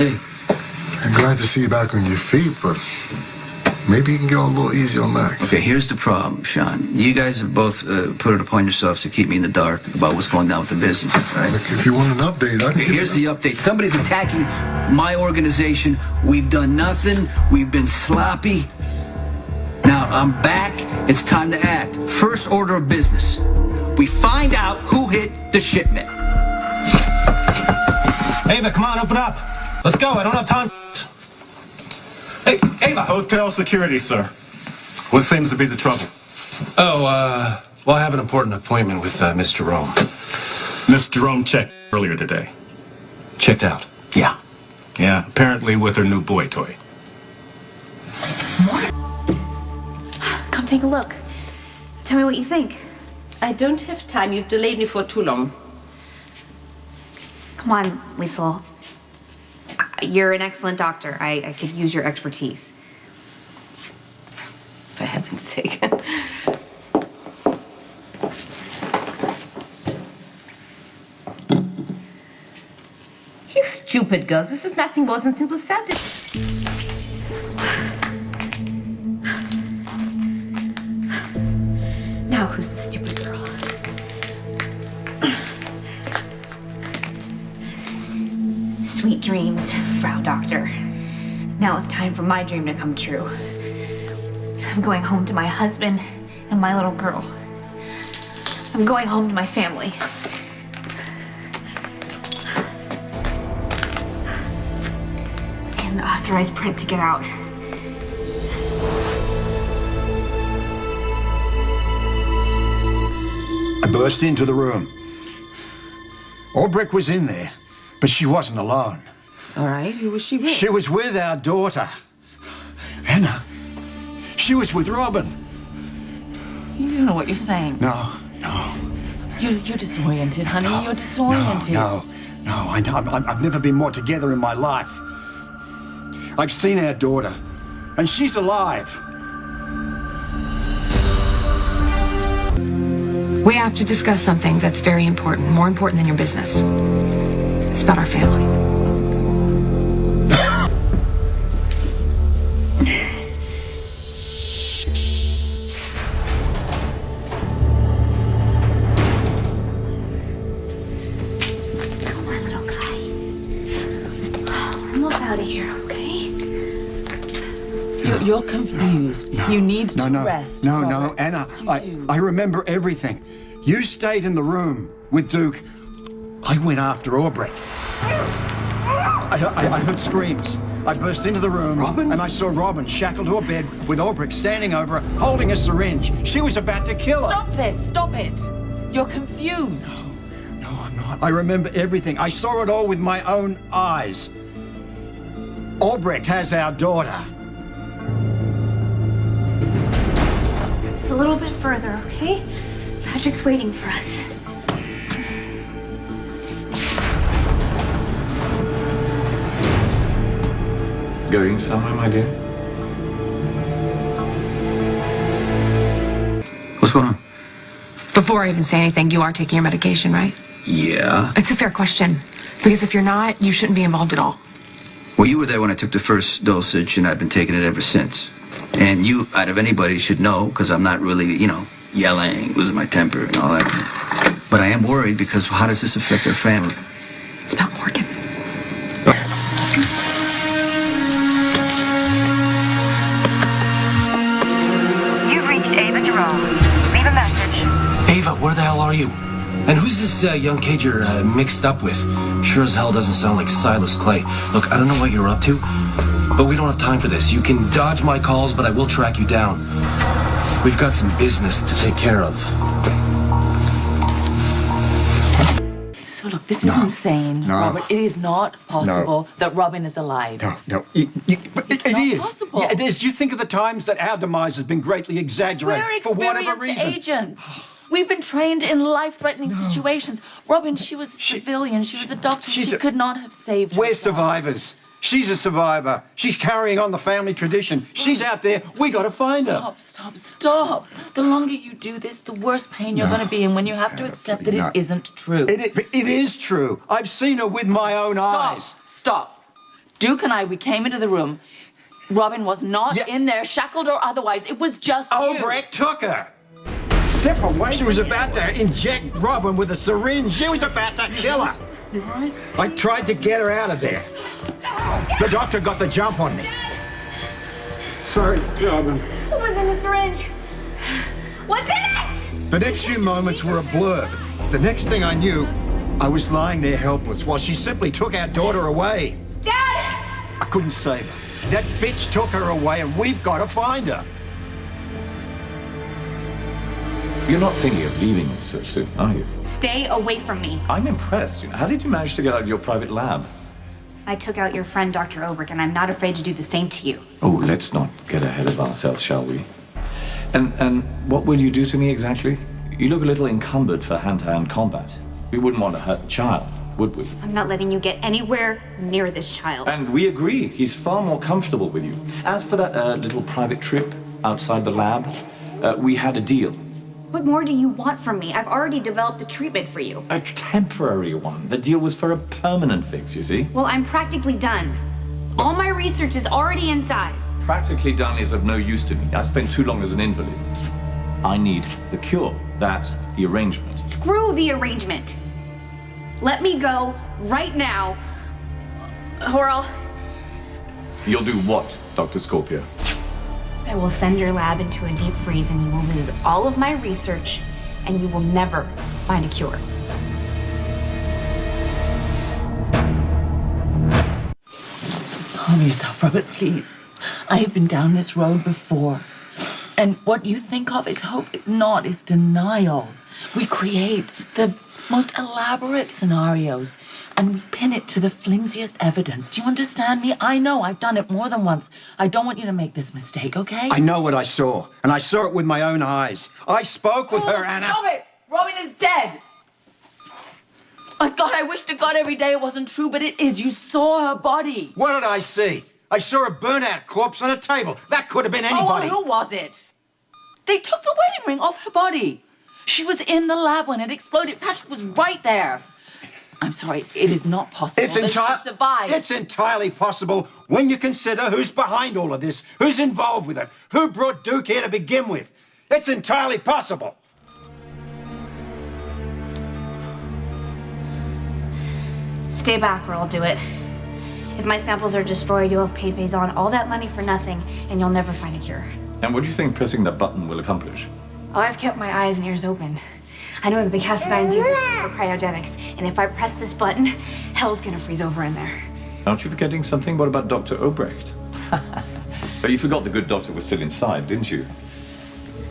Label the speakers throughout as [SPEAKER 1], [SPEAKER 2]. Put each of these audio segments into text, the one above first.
[SPEAKER 1] Hey.
[SPEAKER 2] I'm glad to see you back on your feet, but maybe you can go a little easy on Max.
[SPEAKER 1] Okay, here's the problem, Sean. You guys have both put it upon yourselves to keep me in the dark about what's going down with the business, right?
[SPEAKER 2] Look, if you want an update, I can...
[SPEAKER 1] Okay, here's the update. Somebody's attacking my organization. We've done nothing. We've been sloppy. Now, I'm back. It's time to act. First order of business. We find out who hit the shipment.
[SPEAKER 3] Ava, come on, open up. Let's go. I don't have time. Hey, Ava.
[SPEAKER 4] Hotel security, sir. What seems to be the trouble?
[SPEAKER 3] Oh, well, I have an important appointment with Miss Jerome.
[SPEAKER 4] Miss Jerome checked earlier today.
[SPEAKER 3] Checked out.
[SPEAKER 1] Yeah.
[SPEAKER 4] Yeah, apparently with her new boy toy.
[SPEAKER 5] Come take a look. Tell me what you think.
[SPEAKER 6] I don't have time. You've delayed me for too long.
[SPEAKER 5] Come on, Liesl. You're an excellent doctor. I could use your expertise.
[SPEAKER 6] For heaven's sake. You stupid girls. This is nothing more than simple sadness.
[SPEAKER 5] Now who's the stupid girl? Sweet dreams, Frau Doctor. Now it's time for my dream to come true. I'm going home to my husband and my little girl. I'm going home to my family. There's an authorized print to get out.
[SPEAKER 7] I burst into the room. Albrecht was in there, but she wasn't alone.
[SPEAKER 6] All right, who was she with?
[SPEAKER 7] She was with our daughter, Anna. She was with Robin.
[SPEAKER 8] You don't know what you're saying.
[SPEAKER 7] No.
[SPEAKER 8] You're disoriented, honey. You're disoriented.
[SPEAKER 7] No. I've never been more together in my life. I've seen our daughter, and she's alive.
[SPEAKER 9] We have to discuss something that's very important, more important than your business. It's about our family.
[SPEAKER 5] Come on, little guy. We're almost out of here, okay?
[SPEAKER 8] You're confused.
[SPEAKER 7] No.
[SPEAKER 8] You need to
[SPEAKER 7] No,
[SPEAKER 8] rest.
[SPEAKER 7] No,
[SPEAKER 8] Robert.
[SPEAKER 7] Anna.
[SPEAKER 8] You do.
[SPEAKER 7] I remember everything. You stayed in the room with Duke. I went after Albrecht. I heard screams. I burst into the room,
[SPEAKER 2] Robin?
[SPEAKER 7] and I saw Robin shackled to a bed with Albrecht standing over her, holding a syringe. She was about to kill her.
[SPEAKER 8] Stop this. Stop it. You're confused.
[SPEAKER 7] No, I'm not. I remember everything. I saw it all with my own eyes. Albrecht has our daughter.
[SPEAKER 5] Just a little bit further, okay? Patrick's waiting for us.
[SPEAKER 3] Going somewhere, my dear?
[SPEAKER 1] What's going on?
[SPEAKER 9] Before I even say anything, you are taking your medication, right?
[SPEAKER 1] Yeah.
[SPEAKER 9] It's a fair question. Because if you're not, you shouldn't be involved at all.
[SPEAKER 1] Well, you were there when I took the first dosage, and I've been taking it ever since. And you, out of anybody, should know, because I'm not really, yelling, losing my temper and all that. But I am worried because how does this affect our family?
[SPEAKER 9] It's about Morgan.
[SPEAKER 10] You've reached Ava Jerome. Leave a message.
[SPEAKER 3] Ava, where the hell are you? And who's this young kid you're mixed up with? Sure as hell doesn't sound like Silas Clay. Look, I don't know what you're up to, but we don't have time for this. You can dodge my calls, but I will track you down. We've got some business to take care of.
[SPEAKER 8] So look, this is insane,
[SPEAKER 7] No.
[SPEAKER 8] Robert. It is not possible that Robin is alive.
[SPEAKER 7] No. But
[SPEAKER 8] It's
[SPEAKER 7] it
[SPEAKER 8] not
[SPEAKER 7] is.
[SPEAKER 8] possible.
[SPEAKER 7] Yeah, it is. You think of the times that our demise has been greatly exaggerated
[SPEAKER 8] We're
[SPEAKER 7] for whatever
[SPEAKER 8] experienced
[SPEAKER 7] reason.
[SPEAKER 8] agents. We've been trained in life-threatening situations. Robin, she was a civilian. She was a doctor. She could not have saved
[SPEAKER 7] We're
[SPEAKER 8] herself.
[SPEAKER 7] survivors. She's a survivor. She's carrying on the family tradition. She's out there. We got to find her.
[SPEAKER 8] Stop. The longer you do this, the worse pain you're going to be in when you have to accept that
[SPEAKER 7] No.
[SPEAKER 8] it isn't true.
[SPEAKER 7] It is true. I've seen her with my own eyes.
[SPEAKER 8] Stop. Duke and I, we came into the room. Robin was not in there, shackled or otherwise. It was just you.
[SPEAKER 7] Obrecht took her. Step away. She was about to inject Robin with a syringe. She was about to kill her.
[SPEAKER 8] You all right?
[SPEAKER 7] I tried to get her out of there. The doctor got the jump on me. Sorry, Robin.
[SPEAKER 5] What was in the syringe? What's in it?
[SPEAKER 7] The next few moments were a blur. The next thing I knew, I was lying there helpless while she simply took our daughter away.
[SPEAKER 5] Dad!
[SPEAKER 7] I couldn't save her. That bitch took her away and we've got to find her.
[SPEAKER 11] You're not thinking of leaving us so soon, are you?
[SPEAKER 5] Stay away from me.
[SPEAKER 11] I'm impressed. How did you manage to get out of your private lab?
[SPEAKER 5] I took out your friend, Dr. Obrick, and I'm not afraid to do the same to you.
[SPEAKER 11] Oh, let's not get ahead of ourselves, shall we? And what will you do to me exactly? You look a little encumbered for hand-to-hand combat. We wouldn't want to hurt the child, would we?
[SPEAKER 5] I'm not letting you get anywhere near this child.
[SPEAKER 11] And we agree. He's far more comfortable with you. As for that little private trip outside the lab, we had a deal.
[SPEAKER 5] What more do you want from me? I've already developed a treatment for you.
[SPEAKER 11] A temporary one. The deal was for a permanent fix, you see?
[SPEAKER 5] Well, I'm practically done. All my research is already inside.
[SPEAKER 11] Practically done is of no use to me. I spent too long as an invalid. I need the cure. That's the arrangement.
[SPEAKER 5] Screw the arrangement. Let me go right now, or I'll...
[SPEAKER 11] You'll do what, Dr. Scorpio?
[SPEAKER 5] I will send your lab into a deep freeze and you will lose all of my research and you will never find a cure.
[SPEAKER 8] Calm yourself, Robert, please. I have been down this road before. And what you think of as hope is not, it's denial. We create the most elaborate scenarios and we pin it to the flimsiest evidence. Do you understand me? I know I've done it more than once. I don't want you to make this mistake, okay?
[SPEAKER 7] I know what I saw, and I saw it with my own eyes. I spoke with her, Anna.
[SPEAKER 8] Stop it! Robin is dead! Oh, God, I wish to God every day it wasn't true, but it is. You saw her body.
[SPEAKER 7] What did I see? I saw a burnt-out corpse on a table. That could have been anybody.
[SPEAKER 8] Oh, who was it? They took the wedding ring off her body. She was in the lab when it exploded. Patrick was right there. I'm sorry, it is not possible that she survived.
[SPEAKER 7] It's entirely possible when you consider who's behind all of this, who's involved with it, who brought Duke here to begin with. It's entirely possible.
[SPEAKER 5] Stay back or I'll do it. If my samples are destroyed, you'll have paid Faison all that money for nothing and you'll never find a cure.
[SPEAKER 11] And what do you think pressing that button will accomplish?
[SPEAKER 5] Oh, I've kept my eyes and ears open. I know that the Cassadines use it for cryogenics, and if I press this button, hell's gonna freeze over in there.
[SPEAKER 11] Aren't you forgetting something? What about Dr. Obrecht? But you forgot the good doctor was still inside, didn't you?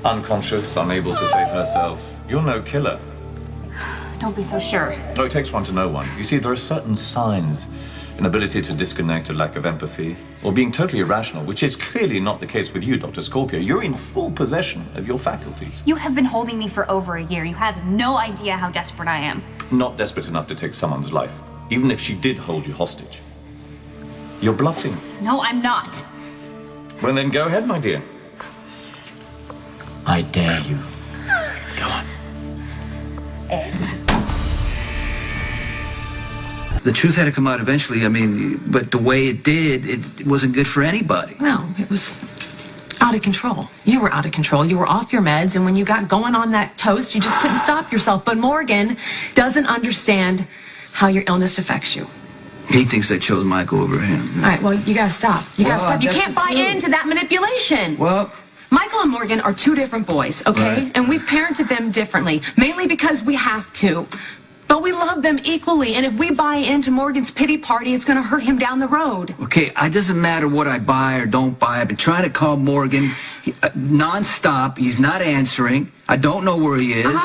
[SPEAKER 11] Unconscious, unable to save herself. You're no killer.
[SPEAKER 5] Don't be so sure.
[SPEAKER 11] No, it takes one to know one. You see, there are certain signs. Inability to disconnect, a lack of empathy, or being totally irrational, which is clearly not the case with you, Dr. Scorpio. You're in full possession of your faculties.
[SPEAKER 5] You have been holding me for over a year. You have no idea how desperate I am.
[SPEAKER 11] Not desperate enough to take someone's life, even if she did hold you hostage. You're bluffing.
[SPEAKER 5] No, I'm not.
[SPEAKER 11] Well, then go ahead, my dear. I dare you. Go on.
[SPEAKER 1] The truth had to come out eventually. I mean, but the way it did, it wasn't good for anybody.
[SPEAKER 9] No, it was out of control. You were out of control. You were off your meds, and when you got going on that toast, you just couldn't stop yourself. But Morgan doesn't understand how your illness affects you.
[SPEAKER 1] He thinks I chose Michael over him.
[SPEAKER 9] All right, well, you gotta stop. You gotta
[SPEAKER 1] Well,
[SPEAKER 9] stop. You
[SPEAKER 1] that's
[SPEAKER 9] can't
[SPEAKER 1] the
[SPEAKER 9] buy
[SPEAKER 1] truth.
[SPEAKER 9] into that manipulation.
[SPEAKER 1] Well,
[SPEAKER 9] Michael and Morgan are two different boys, okay?
[SPEAKER 1] Right.
[SPEAKER 9] And we've parented them differently, mainly because we have to. But we love them equally, and if we buy into Morgan's pity party, it's gonna hurt him down the road.
[SPEAKER 1] okay, it doesn't matter what I buy or don't buy. I've been trying to call Morgan nonstop. He's not answering. I don't know where he is.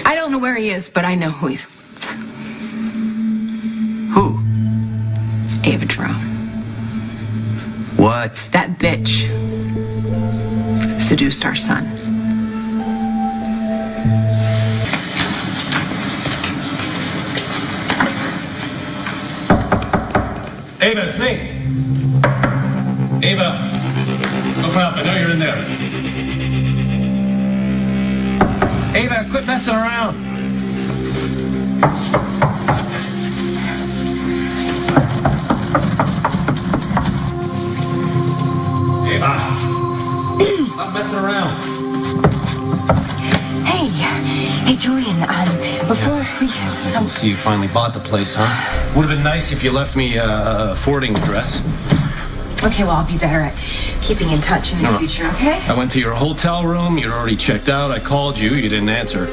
[SPEAKER 9] I don't know where he is, but I know who he's.
[SPEAKER 1] Who?
[SPEAKER 9] Ava Jerome.
[SPEAKER 1] What?
[SPEAKER 9] That bitch seduced our son.
[SPEAKER 3] Ava, it's me. Ava, open up. I know you're in there. Ava, quit messing around. around.
[SPEAKER 12] Hey, Julian, before we...
[SPEAKER 3] See, you finally bought the place, huh? Would have been nice if you left me a forwarding address.
[SPEAKER 12] Okay, well, I'll be better at keeping in touch in the future, okay?
[SPEAKER 3] I went to your hotel room. You'd already checked out. I called you. You didn't answer.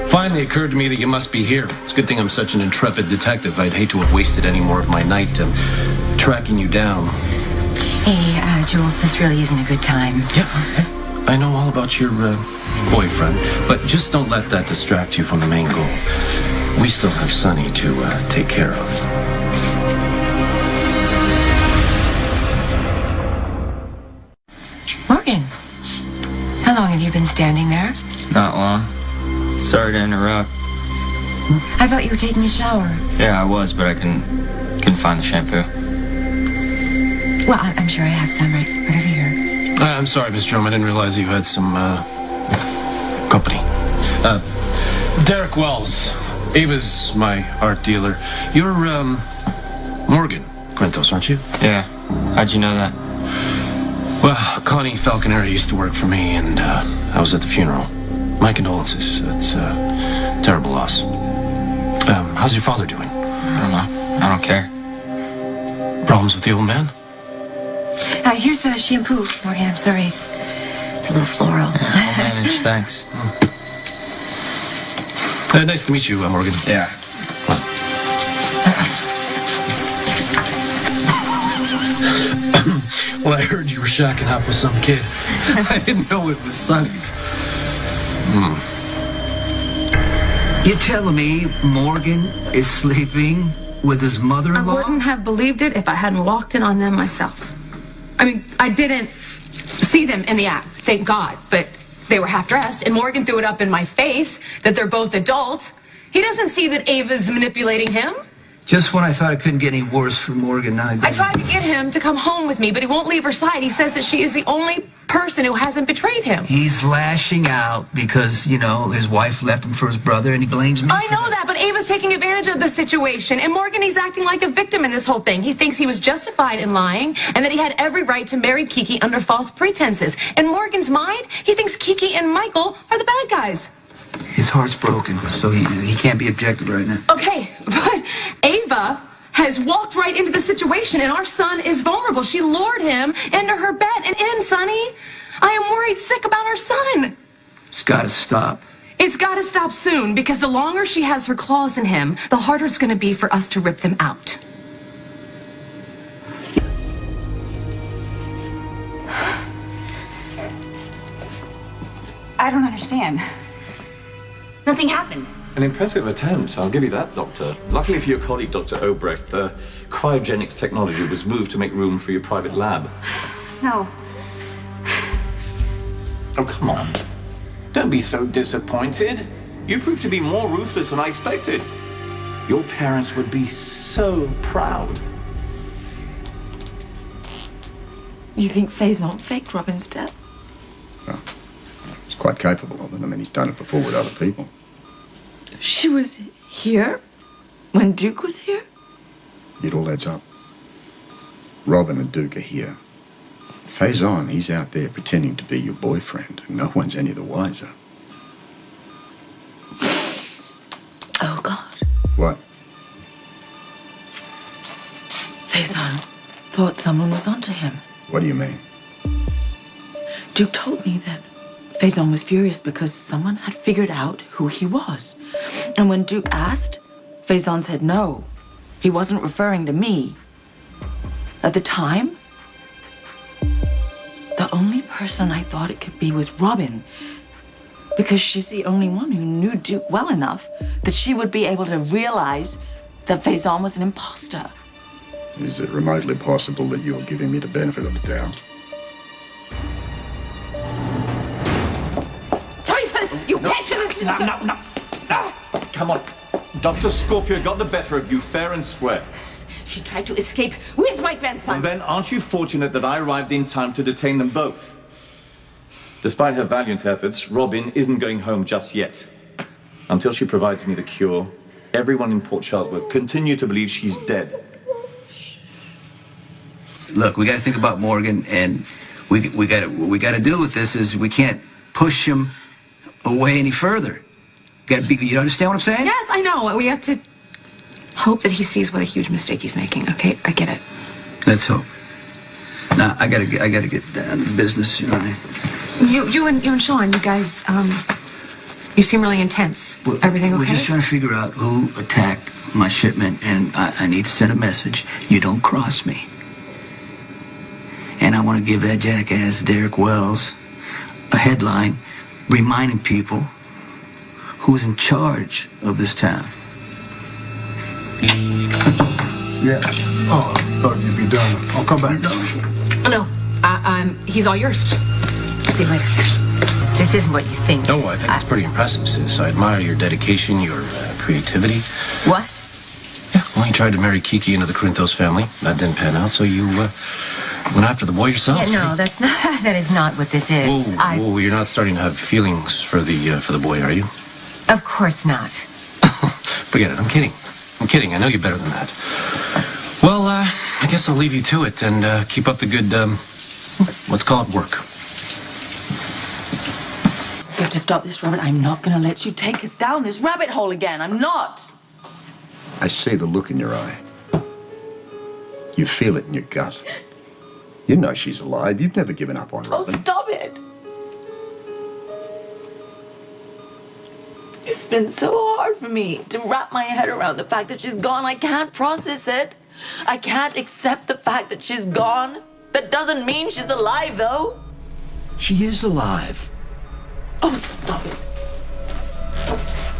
[SPEAKER 3] Finally, it occurred to me that you must be here. It's a good thing I'm such an intrepid detective. I'd hate to have wasted any more of my night tracking you down.
[SPEAKER 12] Hey, Jules, this really isn't a good time.
[SPEAKER 3] Yeah, I know all about your boyfriend, but just don't let that distract you from the main goal. We still have Sonny to take care of.
[SPEAKER 12] Morgan, how long have you been standing there?
[SPEAKER 13] Not long. Sorry to interrupt.
[SPEAKER 12] I thought you were taking a shower.
[SPEAKER 13] Yeah, I was, but I couldn't find the shampoo.
[SPEAKER 12] Well, I'm sure I have some right over here.
[SPEAKER 3] I'm sorry, Miss Drum. I didn't realize you had some company. Derek Wells. Ava's my art dealer. You're Morgan Quintos, aren't you?
[SPEAKER 13] Yeah. How'd you know that?
[SPEAKER 3] Well, Connie Falconeri used to work for me, and I was at the funeral. My condolences. It's a terrible loss. How's your father doing?
[SPEAKER 13] I don't know. I don't care.
[SPEAKER 3] Problems with the old man?
[SPEAKER 12] Here's the shampoo, Morgan. I'm sorry. It's a little floral.
[SPEAKER 13] Yeah, I'll manage. Thanks.
[SPEAKER 3] Nice to meet you, Morgan.
[SPEAKER 13] Yeah.
[SPEAKER 3] When I heard you were shacking up with some kid, I didn't know it was Sonny's.
[SPEAKER 1] You telling me Morgan is sleeping with his
[SPEAKER 9] I
[SPEAKER 1] mother-in-law?
[SPEAKER 9] wouldn't have believed it if I hadn't walked in on them myself. I mean, I didn't see them in the act, thank God, but they were half dressed, and Morgan threw it up in my face that they're both adults. He doesn't see that Ava's manipulating him.
[SPEAKER 1] Just when I thought it couldn't get any worse for Morgan,
[SPEAKER 9] I tried to get him to come home with me, but he won't leave her side. He says that she is the only person who hasn't betrayed him.
[SPEAKER 1] He's lashing out because, his wife left him for his brother, and he blames me.
[SPEAKER 9] I know that, but Ava's taking advantage of the situation, and Morgan, he's acting like a victim in this whole thing. He thinks he was justified in lying, and that he had every right to marry Kiki under false pretenses. In Morgan's mind, he thinks Kiki and Michael are the bad guys.
[SPEAKER 1] His heart's broken, so he can't be objective right now.
[SPEAKER 9] Okay, but Ava has walked right into the situation, and our son is vulnerable. She lured him into her bed, and Sonny, I am worried sick about our son.
[SPEAKER 1] It's got to stop.
[SPEAKER 9] It's got to stop soon, because the longer she has her claws in him, the harder it's going to be for us to rip them out.
[SPEAKER 5] I don't understand. Nothing happened.
[SPEAKER 11] An impressive attempt, I'll give you that, Doctor. Luckily for your colleague, Dr. Obrecht, the cryogenics technology was moved to make room for your private lab.
[SPEAKER 5] No.
[SPEAKER 11] Oh, come on. Don't be so disappointed. You proved to be more ruthless than I expected. Your parents would be so proud.
[SPEAKER 8] You think Faison faked Robin's death?
[SPEAKER 14] Well, he's quite capable of it. I mean, he's done it before with other people.
[SPEAKER 8] She was here when Duke was here?
[SPEAKER 14] It all adds up. Robin and Duke are here. Faison, he's out there pretending to be your boyfriend, and no one's any the wiser.
[SPEAKER 8] Oh, God.
[SPEAKER 14] What?
[SPEAKER 8] Faison thought someone was onto him.
[SPEAKER 14] What do you mean?
[SPEAKER 8] Duke told me that Faison was furious because someone had figured out who he was. And when Duke asked, Faison said no. He wasn't referring to me. At the time, the only person I thought it could be was Robin, because she's the only one who knew Duke well enough that she would be able to realize that Faison was an imposter.
[SPEAKER 14] Is it remotely possible that you're giving me the benefit of the doubt?
[SPEAKER 6] Teufel, you petulant...
[SPEAKER 11] No. Come on. Dr. Scorpio got the better of you fair and square.
[SPEAKER 6] She tried to escape with my grandson.
[SPEAKER 11] And then aren't you fortunate that I arrived in time to detain them both? Despite her valiant efforts, Robin isn't going home just yet. Until she provides me the cure, everyone in Port Charles will continue to believe she's dead.
[SPEAKER 1] Look, we got to think about Morgan, and we got what we got to do with this is we can't push him away any further. You understand what I'm saying?
[SPEAKER 9] Yes, I know. We have to hope that he sees what a huge mistake he's making. Okay, I get it.
[SPEAKER 1] Let's hope. Now I gotta get down to business. You know what I mean?
[SPEAKER 9] You and Sean, you guys, you seem really intense. Everything okay?
[SPEAKER 1] We're just trying to figure out who attacked my shipment, and I need to send a message. You don't cross me. And I want to give that jackass Derek Wells a headline reminding people who's in charge of this town.
[SPEAKER 2] Yeah. Oh, I thought you'd be done. I'll come back.
[SPEAKER 9] No, he's all yours. See you later.
[SPEAKER 12] This isn't what you think.
[SPEAKER 3] No, I think it's pretty impressive, sis. I admire your dedication, your creativity.
[SPEAKER 12] What?
[SPEAKER 3] Yeah, well, you tried to marry Kiki into the Corinthos family. That didn't pan out, so you went after the boy yourself.
[SPEAKER 12] Yeah, no, that's not. That is not what this is.
[SPEAKER 3] Whoa, you're not starting to have feelings for the boy, are you?
[SPEAKER 12] Of course not.
[SPEAKER 3] Forget it. I'm kidding. I know you better than that. Well, I guess I'll leave you to it and keep up the good, let's call it work.
[SPEAKER 8] You have to stop this, Robert. I'm not going to let you take us down this rabbit hole again. I'm not.
[SPEAKER 14] I see the look in your eye. You feel it in your gut. You know she's alive. You've never given up on
[SPEAKER 8] Oh,
[SPEAKER 14] Robin.
[SPEAKER 8] stop it. It's been so hard for me to wrap my head around the fact that she's gone. I can't process it. I can't accept the fact that she's gone. That doesn't mean she's alive, though.
[SPEAKER 14] She is alive.
[SPEAKER 8] Oh, stop it.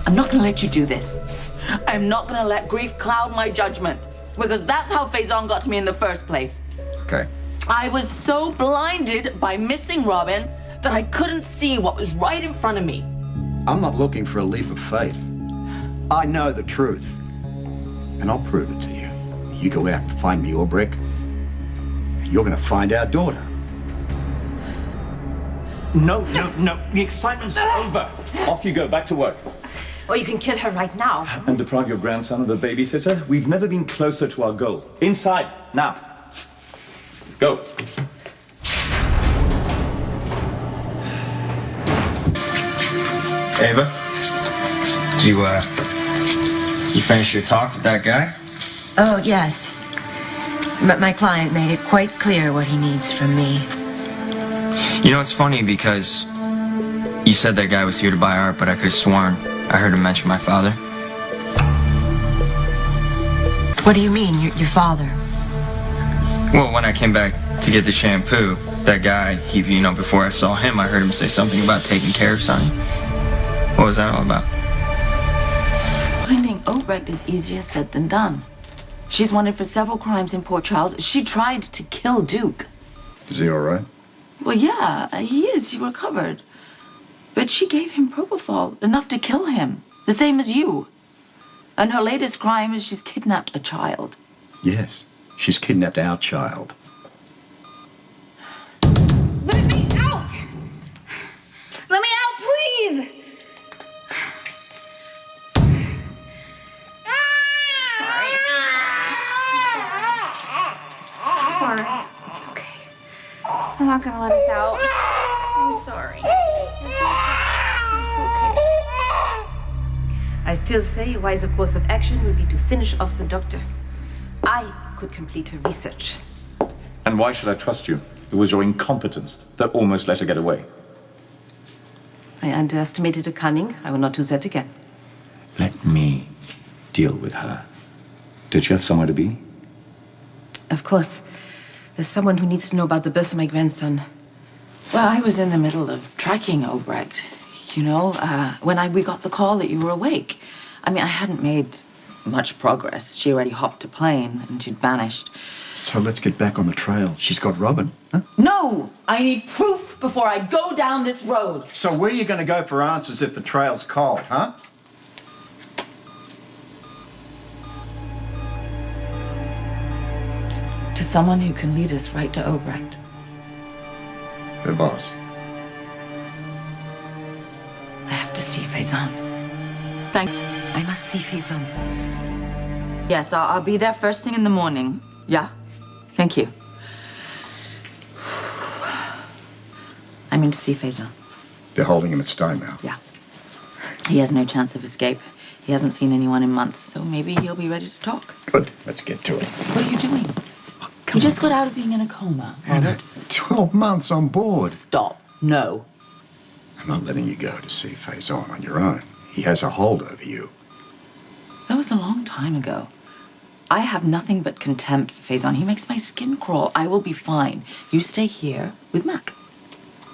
[SPEAKER 8] I'm not gonna let you do this. I'm not gonna let grief cloud my judgment, because that's how Faison got to me in the first place.
[SPEAKER 14] Okay.
[SPEAKER 8] I was so blinded by missing Robin that I couldn't see what was right in front of me.
[SPEAKER 14] I'm not looking for a leap of faith. I know the truth. And I'll prove it to you. You go out and find me Ulbricht, and you're gonna find our daughter.
[SPEAKER 11] No. The excitement's over. Off you go, back to work.
[SPEAKER 12] Or you can kill her right now.
[SPEAKER 11] And deprive your grandson of the babysitter? We've never been closer to our goal. Inside, now. Go.
[SPEAKER 13] Ava, you finish your talk with that guy?
[SPEAKER 12] Oh, yes. But my client made it quite clear what he needs from me.
[SPEAKER 13] You know, it's funny because you said that guy was here to buy art, but I could have sworn I heard him mention my father.
[SPEAKER 12] What do you mean, your father?
[SPEAKER 13] Well, when I came back to get the shampoo, that guy, before I saw him, I heard him say something about taking care of Sonny. What was that all about?
[SPEAKER 8] Finding Ulbricht is easier said than done. She's wanted for several crimes in Port Charles. She tried to kill Duke.
[SPEAKER 14] Is he all right?
[SPEAKER 8] Well, yeah, he is. He recovered. But she gave him propofol, enough to kill him. The same as you. And her latest crime is she's kidnapped a child.
[SPEAKER 14] Yes. She's kidnapped our child.
[SPEAKER 5] Let me out! Let me out, please! Sorry. It's okay. I'm not gonna let us out. I'm sorry. It's okay.
[SPEAKER 6] I still say a wiser course of action would be to finish off the doctor. I could complete her research.
[SPEAKER 11] And why should I trust you? It was your incompetence that almost let her get away.
[SPEAKER 6] I underestimated her cunning. I will not do that again.
[SPEAKER 11] Let me deal with her. Did she have somewhere to be?
[SPEAKER 6] Of course. There's someone who needs to know about the birth of my grandson.
[SPEAKER 8] Well, I was in the middle of tracking Ulbricht. When we got the call that you were awake. I mean, I hadn't made much progress. She already hopped a plane and she'd vanished.
[SPEAKER 14] So let's get back on the trail. She's got Robin, huh?
[SPEAKER 8] No! I need proof before I go down this road.
[SPEAKER 14] So where are you going to go for answers if the trail's cold, huh?
[SPEAKER 8] To someone who can lead us right to Ulbricht.
[SPEAKER 14] Her boss.
[SPEAKER 8] I have to see Faison.
[SPEAKER 12] I must see Faison.
[SPEAKER 8] Yes, I'll be there first thing in the morning. Yeah? Thank you. mean to see Faison.
[SPEAKER 14] They're holding him at Steinmouth.
[SPEAKER 8] Yeah. He has no chance of escape. He hasn't seen anyone in months, so maybe he'll be ready to talk.
[SPEAKER 14] Good. Let's get to it.
[SPEAKER 8] What are you doing? You just got out of being in a coma, Robert.
[SPEAKER 14] 12 months on board.
[SPEAKER 8] Stop. No.
[SPEAKER 14] I'm not letting you go to see Faison on your own. He has a hold over you.
[SPEAKER 8] That was a long time ago. I have nothing but contempt for Faison. He makes my skin crawl. I will be fine. You stay here with Mac.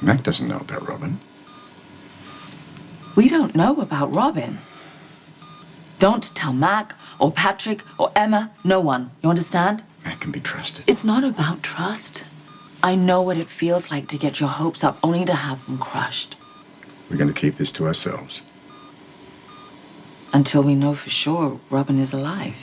[SPEAKER 14] Mac doesn't know about Robin.
[SPEAKER 8] We don't know about Robin. Don't tell Mac or Patrick or Emma. No one. You understand?
[SPEAKER 14] Mac can be trusted.
[SPEAKER 8] It's not about trust. I know what it feels like to get your hopes up only to have them crushed.
[SPEAKER 14] We're going to keep this to ourselves.
[SPEAKER 8] Until we know for sure Robin is alive.